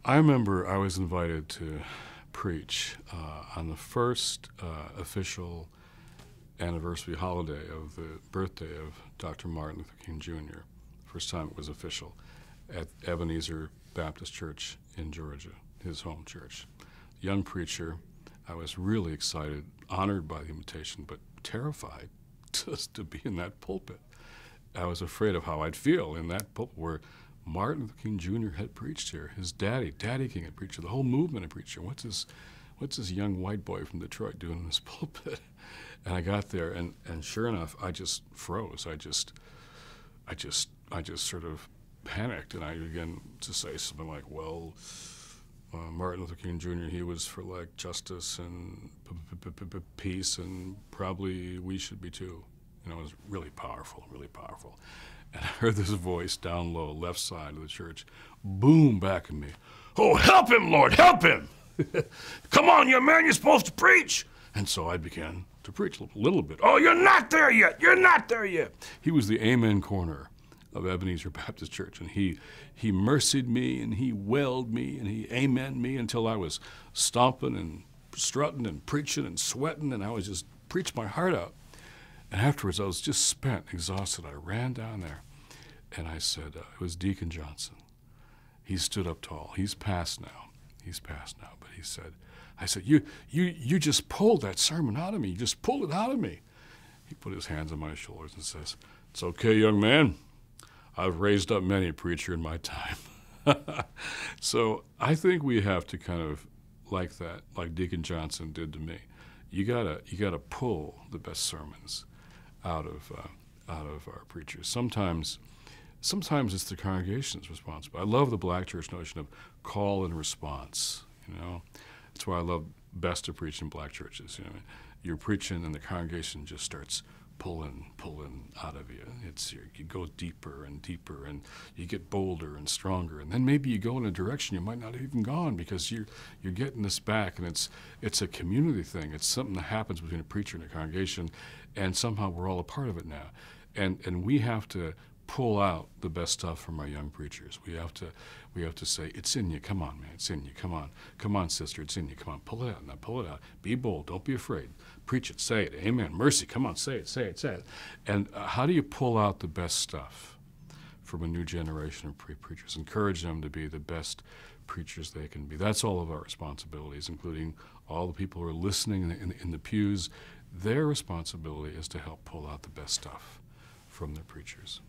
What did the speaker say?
I remember I was invited to preach on the first official anniversary holiday of the birthday of Dr. Martin Luther King Jr. First time it was official at Ebenezer Baptist Church in Georgia, his home church. Young preacher, I was really excited, honored by the invitation, but terrified just to be in that pulpit. I was afraid of how I'd feel in that pulpit where Martin Luther King Jr. had preached here. His Daddy King had preached here. The whole movement had preached here. What's this young white boy from Detroit doing in this pulpit? And I got there, and sure enough, I just froze. I just sort of panicked, and I began to say something like, well, Martin Luther King Jr., he was for like justice and peace, and probably we should be too. You know, it was really powerful, really powerful. And I heard this voice down low, left side of the church, boom back at me. Oh, help him, Lord, help him! Come on, young man, you're supposed to preach! And so I began to preach a little bit. Oh, you're not there yet, you're not there yet! He was the amen corner of Ebenezer Baptist Church, and he mercied me, and he wailed me, and he amened me until I was stomping and strutting and preaching and sweating, and I was just preached my heart out. And afterwards, I was just spent, exhausted. I ran down there, and I said, it was Deacon Johnson. He stood up tall. He's passed now. He's passed now. But he said, I said, you just pulled that sermon out of me. You just pulled it out of me. He put his hands on my shoulders and says, it's okay, young man. I've raised up many a preacher in my time. So I think we have to kind of like that, like Deacon Johnson did to me. You gotta pull the best sermons out of our preachers. Sometimes it's the congregation's responsibility. I love the Black church notion of call and response. You know, that's why I love best to preach in Black churches. You know, you're preaching and the congregation just starts pulling out of you. You go deeper and deeper, and you get bolder and stronger, and then maybe you go in a direction you might not have even gone because you're getting this back, and it's a community thing. It's something that happens between a preacher and a congregation, and somehow we're all a part of it now. And we have to pull out the best stuff from our young preachers. We have to say, it's in you, come on, man, it's in you, come on, sister, it's in you, come on, pull it out, now pull it out. Be bold, don't be afraid. Preach it, say it, amen, mercy, come on, say it. And how do you pull out the best stuff from a new generation of preachers? Encourage them to be the best preachers they can be. That's all of our responsibilities, including all the people who are listening in the pews. Their responsibility is to help pull out the best stuff from the preachers.